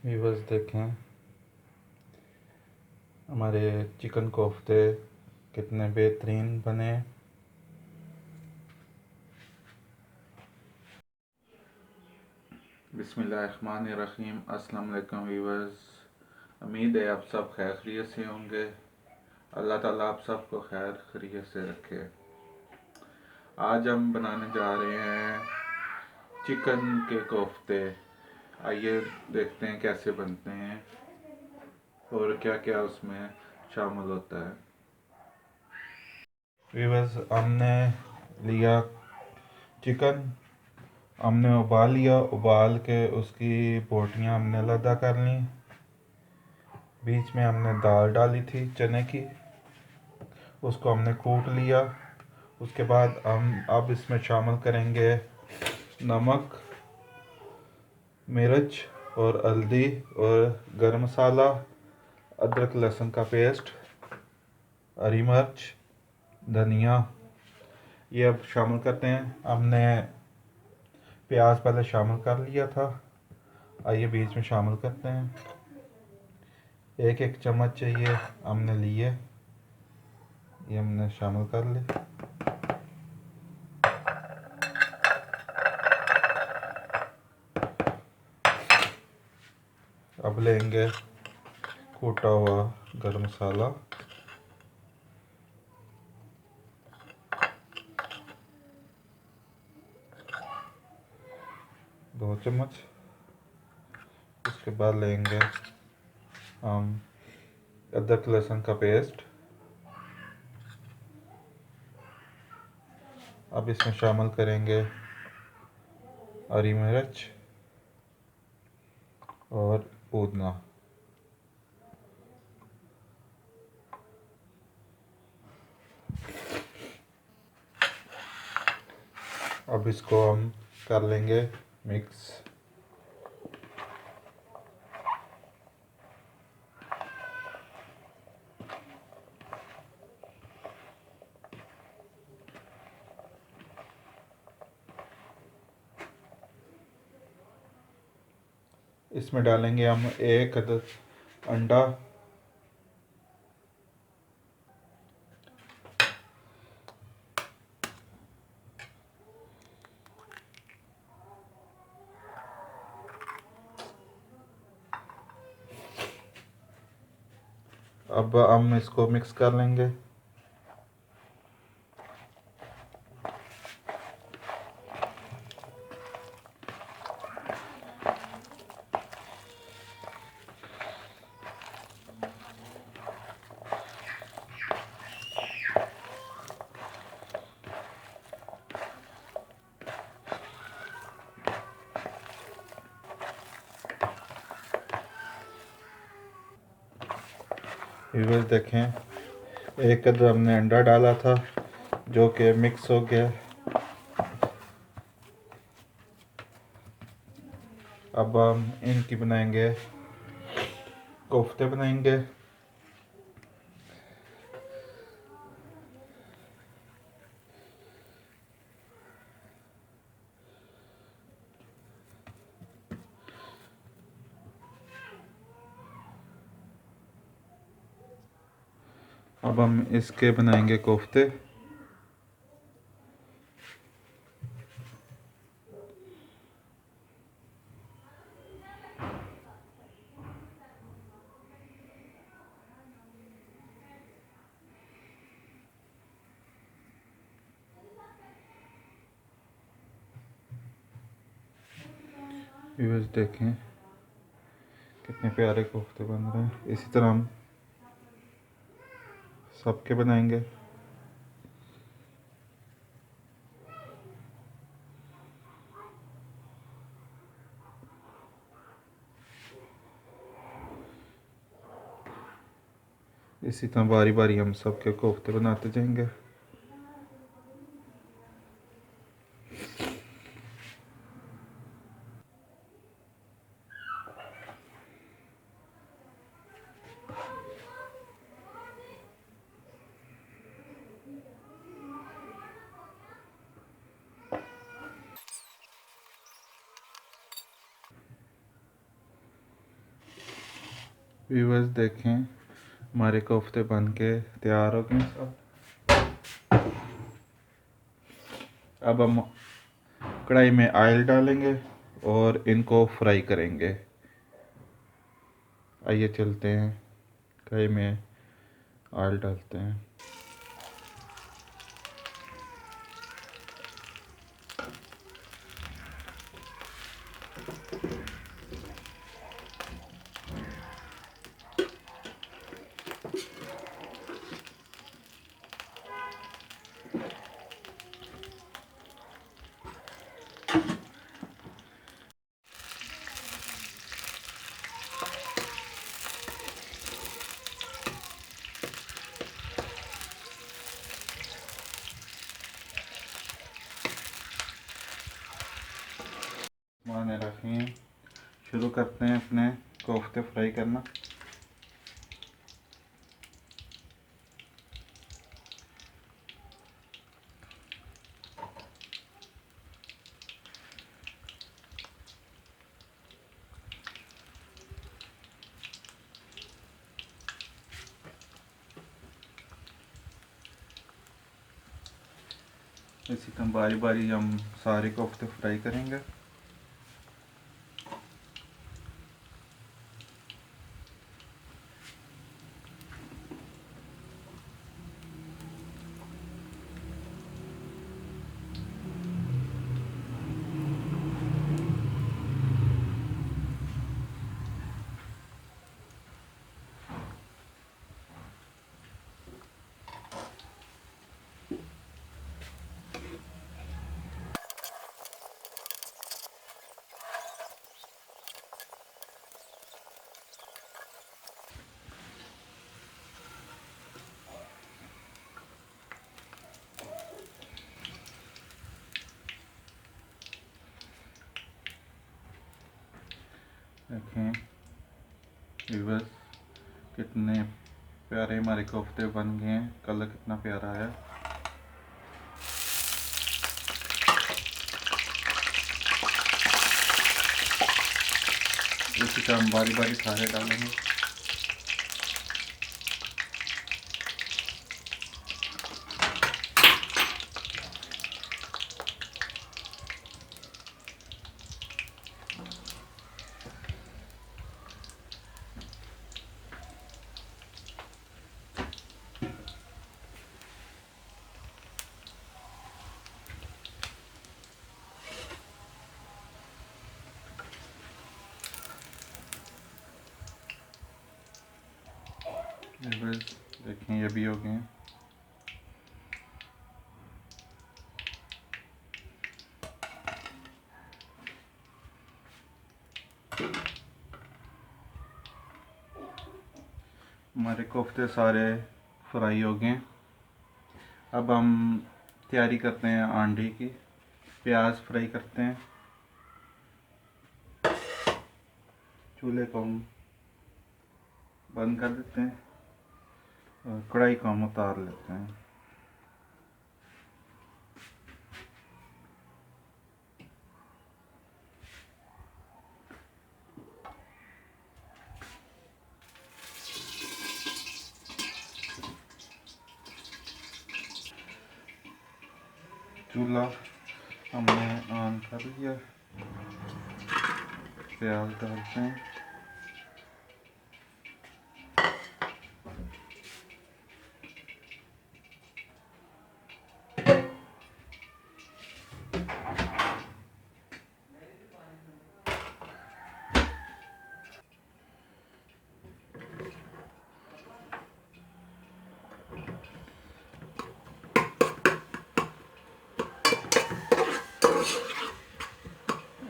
Viewers देखें हमारे chicken कोफ्ते कितने बेहतरीन बने। बिस्मिल्लाहिर्रहमानिर्रहीम। अस्सलाम वालेकुम व्यूवर्स, उम्मीद है आप सब खैर खैरियत से होंगे। अल्लाह ताला आप सबको खैर खैरियत से रखे। आज हम बनाने जा रहे हैं चिकन के कोफ्ते। आइए देखते हैं कैसे बनते हैं और क्या क्या उसमें शामिल होता है। व्यूवर्स, हमने लिया चिकन, हमने उबाल लिया। उबाल के उसकी बोटियाँ हमने अलग कर ली। बीच में हमने दाल डाली थी चने की, उसको हमने कूट लिया। उसके बाद हम अब इसमें शामिल करेंगे नमक, मिर्च और हल्दी और गरम मसाला, अदरक लहसुन का पेस्ट, हरी मिर्च, धनिया, ये अब शामिल करते हैं। हमने प्याज पहले शामिल कर लिया था, आइए बीच में शामिल करते हैं। एक एक चम्मच चाहिए हमने लिए, ये हमने शामिल कर ली। अब लेंगे कूटा हुआ गरम मसाला, 2 चम्मच। उसके बाद लेंगे हम अदरक लहसुन का पेस्ट। अब इसमें शामिल करेंगे हरी मिर्च और पुदीना। अब इसको हम कर लेंगे मिक्स। इसमें डालेंगे हम एक अदद अंडा। अब हम इसको मिक्स कर लेंगे। व्यूअर्स देखें, एक कदर हमने अंडा डाला था जो कि मिक्स हो गया। अब हम इनकी बनाएंगे, कोफ्ते बनाएंगे। अब हम इसके बनाएंगे कोफ्ते। व्यूअर्स देखें कितने प्यारे कोफ्ते बन रहे हैं। इसी तरह हम सबके बनाएंगे। इसी तरह बारी बारी हम सबके कोफ्ते बनाते जाएंगे। व्यूअर्स देखें, हमारे कोफ्ते बन के तैयार हो गए सब। अब हम कढ़ाई में ऑयल डालेंगे और इनको फ्राई करेंगे। आइए चलते हैं, कढ़ाई में ऑयल डालते हैं। माने रखें, शुरू करते हैं अपने कोफ्ते फ्राई करना। इसी तरह बारी बारी हम सारे कोफ्ते फ्राई करेंगे। देखें व्यूअर्स, कितने प्यारे हमारे कोफ्ते बन गए हैं, कलर कितना प्यारा है। इसी तरह हम बारी बारी सारे डालेंगे। देखें ये भी हो गए हैं। हमारे कोफ्ते सारे फ्राई हो गए। अब हम तैयारी करते हैं अंडे की। प्याज फ्राई करते हैं। चूल्हे को हम बंद कर देते हैं और कढ़ाई को हम उतार लेते हैं। चूल्हा हमने ऑन कर लिया। प्याज डालते हैं।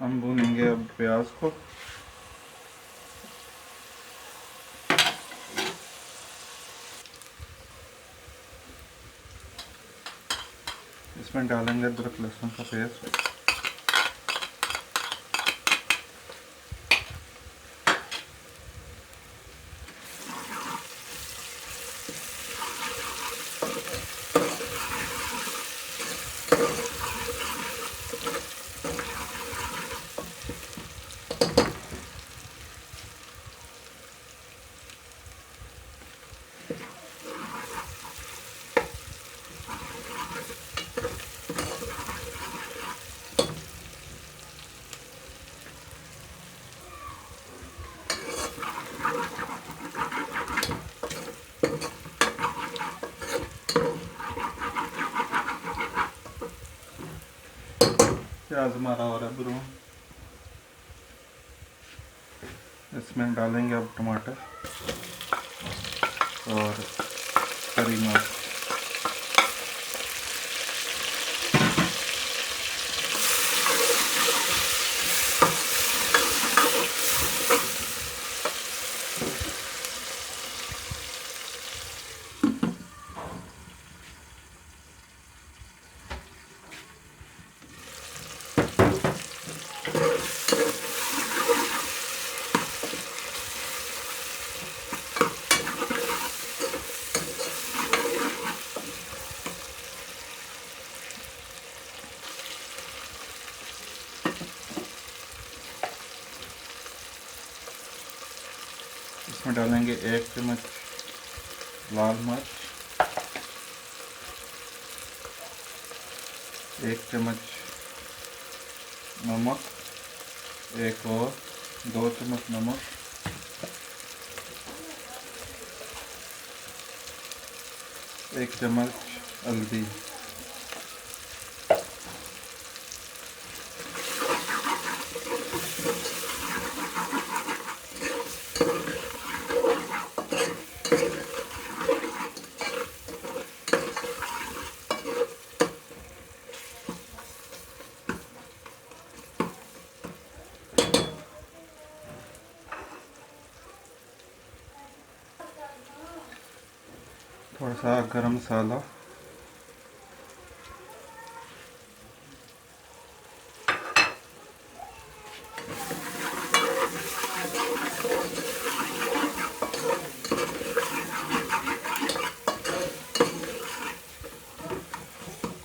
हम भूनेंगे अब प्याज को। इसमें डालेंगे अदरक लहसुन का पेस्ट। प्याज हमारा हो रहा है ब्राउन। इसमें डालेंगे अब टमाटर और हरी मिर्च। इसमें डालेंगे 1 चम्मच लाल मिर्च, 1 चम्मच नमक, एक और 2 चम्मच नमक, 1 चम्मच हल्दी। थोड़ा सा गरम मसाला,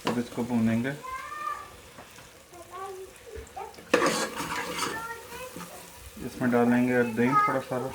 अब इसको भूनेंगे। इसमें डालेंगे दही थोड़ा सारा,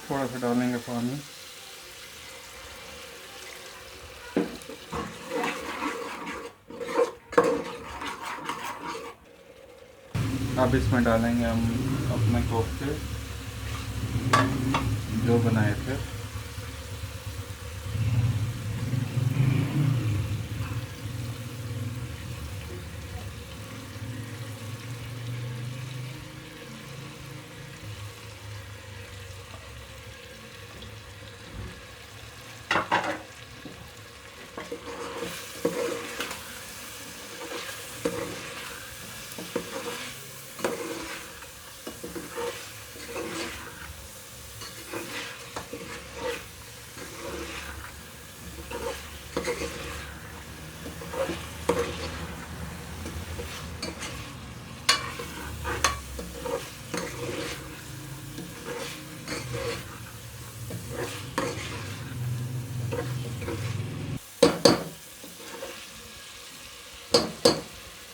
थोड़ा सा डालेंगे पानी। अब इसमें डालेंगे हम अपने कोफ्ते जो बनाए थे।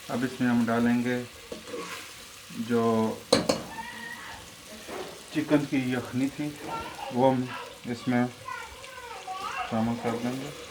अब इसमें हम डालेंगे जो चिकन की यखनी थी वो हम इसमें शामिल कर देंगे।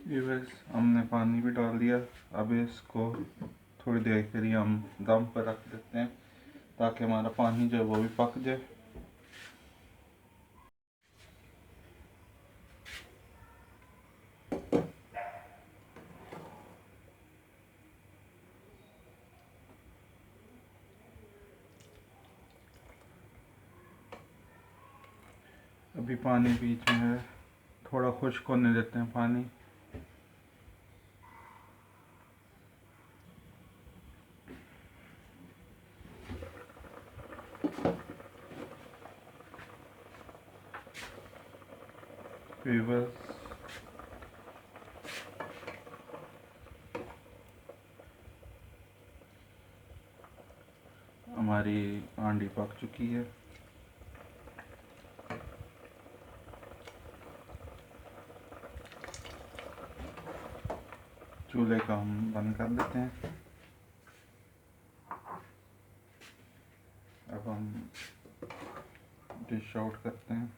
व्यूअर्स, हमने पानी भी डाल दिया। अब इसको थोड़ी देर के लिए हम दम पर रख देते हैं ताकि हमारा पानी जो है वो भी पक जाए। अभी पानी बीच में है, थोड़ा खुश्क होने देते हैं पानी। व्यूअर्स, हमारी हांडी पक चुकी है। चूल्हे का हम बंद कर देते हैं। अब हम डिश आउट करते हैं।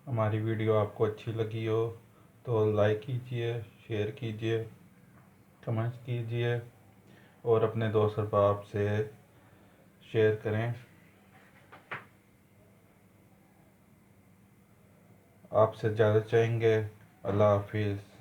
हमारी वीडियो आपको अच्छी लगी हो तो लाइक कीजिए, शेयर कीजिए, कमेंट्स कीजिए और अपने दोस्त अहबाब से शेयर करें। आपसे ज़्यादा चाहेंगे। अल्लाह हाफिज़।